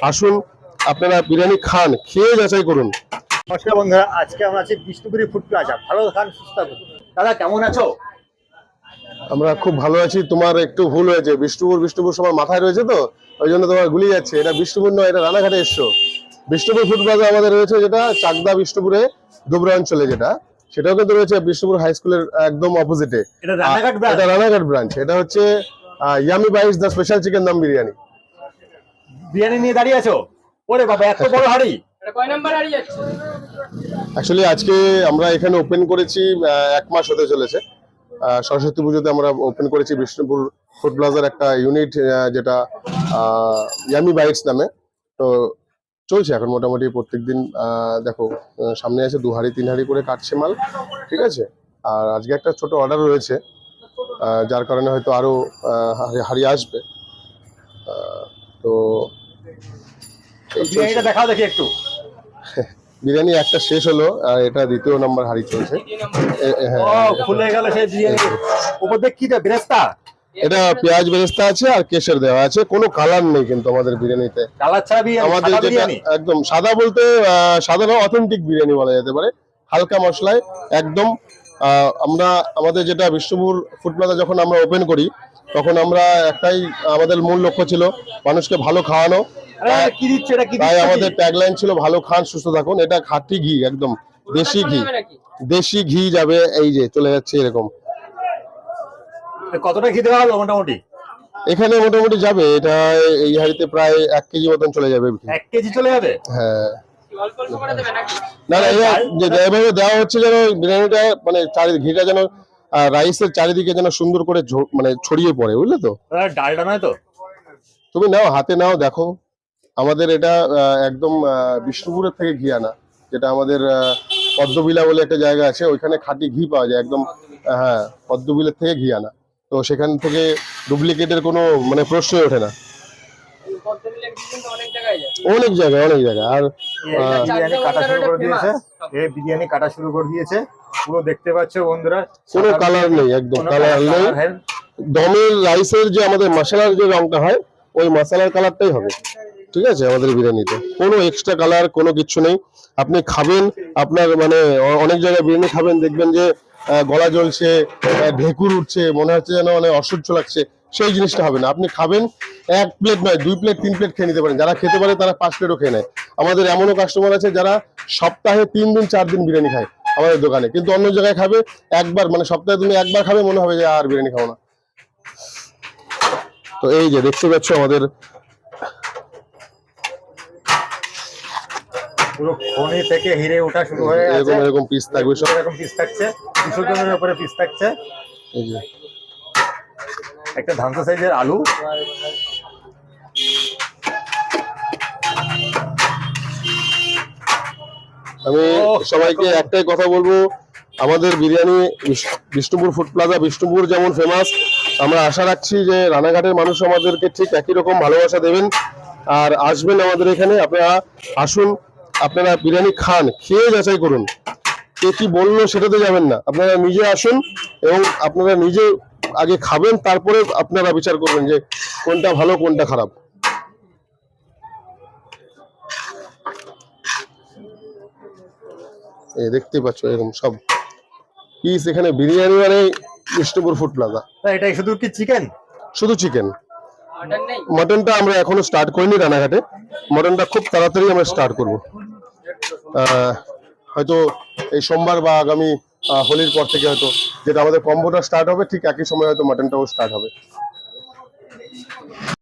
আসুন, আপনারা বিরিয়ানি খান, খেয়ে যাচাই করুন। নমস্কার বন্ধুরা, আজকে আমরা আছি বিষ্ণুপুরি ফুড প্লাজা। ভালো খান, সুস্থ থাকুন। দাদা কেমন আছো? আমরা খুব ভালো আছি। তোমার একটু ভুল হয়েছে, বিষ্ণুপুর সবার মাথায় রয়েছে তো, ওই জন্য তোমার গুলিয়ে যাচ্ছে। এটা বিষ্ণুপুর নয়, এটা রানাঘাটে এসছো। বিষ্ণুপুর ফুড প্লাজা আমাদের রয়েছে, যেটা চাকদা বিষ্ণুপুরে ধুবরা অঞ্চলে, সেটাও কিন্তু রয়েছে বিষ্ণুপুর হাই স্কুলের একদম অপোজিটে। এটা রানাঘাট ব্রাঞ্চ। এটা হচ্ছে Yummy Bites the special chicken dum biryani. Biryani নিয়ে দাঁড়িয়ে আছো? ওরে বাবা, এত বড় হাড়ি! এটা কয় নাম্বার হাড়ি যাচ্ছে? অ্যাকচুয়ালি আজকে আমরা এখানে ওপেন করেছি, 1 মাস হতে চলেছে। সরস্বতী পুজোতে আমরা ওপেন করেছি বিষ্ণুপুর ফুড প্লাজার একটা ইউনিট, যেটা ইয়ামি বাইটস নামে। তো চলছে এখন মোটামুটি প্রত্যেকদিন। দেখো, সামনে আছে 2 হাঁড়ি 3 হাঁড়ি করে কাটছে মাল, ঠিক আছে। আর আজকে একটা ছোট অর্ডার রয়েছে, যার কারণে হয়তো আরো হাঁড়ি আসবে। তো বিরিয়ানিটা দেখাও দেখি একটু। বিরিয়ানি একটা শেষ হলো, আর এটা 2য় নম্বর হাঁড়ি চলছে। ও ফুলে গেল সেই বিরিয়ানি। উপর দিয়ে কি দেয়, বেরেস্তা? এটা পেঁয়াজ বেরেস্তা আছে আর কেশর দেওয়া আছে। কোনো কালার নেই কিন্তু আমাদের বিরিয়ানিতে। কালার ছাড়া বিরিয়ানি, আমাদের সাদা যেটা বিরিয়ানি। একদম সাদা বলতে সাদা না, অথেন্টিক বিরিয়ানি বলা যেতে পারে, হালকা মশলায় একদম। আমরা আমাদের যেটা বিষ্ণুপুর ফুড প্লাজা যখন আমরা ওপেন করি, তখন আমরা একটাই আমাদের মূল লক্ষ্য ছিল মানুষকে ভালো খাওয়ানো। কি দিচ্ছে এটা? কি তাই দিচ্ছে? আমাদের ট্যাগলাইন ছিল ভালো খান সুস্থ থাকুন। এটা খাঁটি ঘি, একদম দেশি ঘি। দেশি ঘি যাবে, এই যে চলে যাচ্ছে এরকম। কতটা খেতে হবে মোটামুটি? এখানে মোটামুটি যাবে, এটা এই হাঁড়িতে প্রায় 1 কেজি মতন চলে যাবে। 1 কেজি চলে যাবে? হ্যাঁ। অল্প অল্প করে দেবে নাকি? না না, এভাবে দেওয়া হচ্ছে যেন বিরিয়ানিটা মানে ঘিটা যেন রাইসের চারিদিকে যেন সুন্দর করে মানে ছড়িয়ে পড়ে, বুঝলে তো? ডালটা নয় তো? তুমি নাও, হাতে নাও, দেখো। আমাদের এটা একদম বিষ্ণুপুরের থেকে ঘি আনা, যেটা আমাদের পদ্মবিলা বলে একটা জায়গা আছে, ওইখানে খাঁটি ঘি পাওয়া যায় একদম। হ্যাঁ, পদ্মবিলের থেকে ঘি আনা। তো সেখান থেকে ডুপ্লিকেটের কোনো মানে প্রশ্নই ওঠে না। অনেক জায়গায় আর বিরিয়ানি কাটা শুরু করে দিয়েছে। এই বিরিয়ানি কাটা শুরু করে দিয়েছে। পুরো দেখতে পাচ্ছ বন্ধুরা, কোনো কালার নেই, একদম কালার নেই। দমের রাইসের যে আমাদের মশলার যে রংটা হয়, ওই মশলার কালারটাই হবে, ঠিক আছে। আমাদের বিরিয়ানিতে কোনো এক্সট্রা কালার কোনো কিছু নেই। আপনি খাবেন, আপনার মানে অনেক জায়গায় বিরিয়ানি খাবেন, দেখবেন যে গলা জ্বলছে, ঢেকুর উঠছে, মনে হচ্ছে যেন মানে অসহ্য লাগছে। সেই জিনিসটা হবে না। আপনি খাবেন, 1 প্লেট নয় 2 প্লেট 3 প্লেট খেয়ে নিতে পারেন। যারা খেতে পারে তারা 5 প্লেটও খেয়ে নেয়। আমাদের এমনও কাস্টমার আছে যারা সপ্তাহে 3 দিন 4 দিন বিরিয়ানি খায় আমাদের দোকানে, কিন্তু অন্য জায়গায় খাবে একবার, মানে সপ্তাহে তুমি একবার খাবে, মনে হবে যে আর বিরিয়ানি খাও না। তো এই যে দেখতে পাচ্ছ আমাদের পুরো খনি থেকে হিরে ওঠা শুরু হয়ে গেছে। এরকম পিস থাকবে, সব এরকম পিস থাকছে, 200 গ্রামের উপরে পিস থাকছে। এই যে একটা ধানসা সাইজের আলু। আমি সবাইকে একটাই কথা বলবো, আমাদের বিরিয়ানি বিষ্ণুপুর ফুড প্লাজা বিষ্ণুপুর যেমন ফেমাস, আমরা আশা রাখছি যে রানাঘাটের মানুষ আমাদেরকে ঠিক একই রকম ভালোবাসা দেবেন আর আসবেন আমাদের এখানে। আপনারা আসুন, আপনারা বিরিয়ানি খান, খেয়ে যাচাই করুন। কে কি বললো সেটাতে যাবেন না, আপনারা নিজে আসুন এবং আপনারা নিজে আগে খাবেন, তারপরে আপনারা বিচার করবেন যে কোনটা ভালো কোনটা খারাপ। দেখতে পাচ্ছ এরকম সব পিস। এখানে বিরিয়ানি মানে বিষ্ণুপুর ফুড প্লাজা। এটাই শুধু কি চিকেন? শুধু চিকেন, মাটন নেই? মটনটা আমরা এখনো স্টার্ট করিনি রানাঘাটে। মটনটা খুব তাড়াতাড়ি আমরা স্টার্ট করব, হয়তো এই সোমবার বা আগামী হোলির পর থেকে হয়তো, যেটা আমাদের কম্বোটা স্টার্ট হবে ঠিক একই সময় হয়তো মটনটাও স্টার্ট হবে।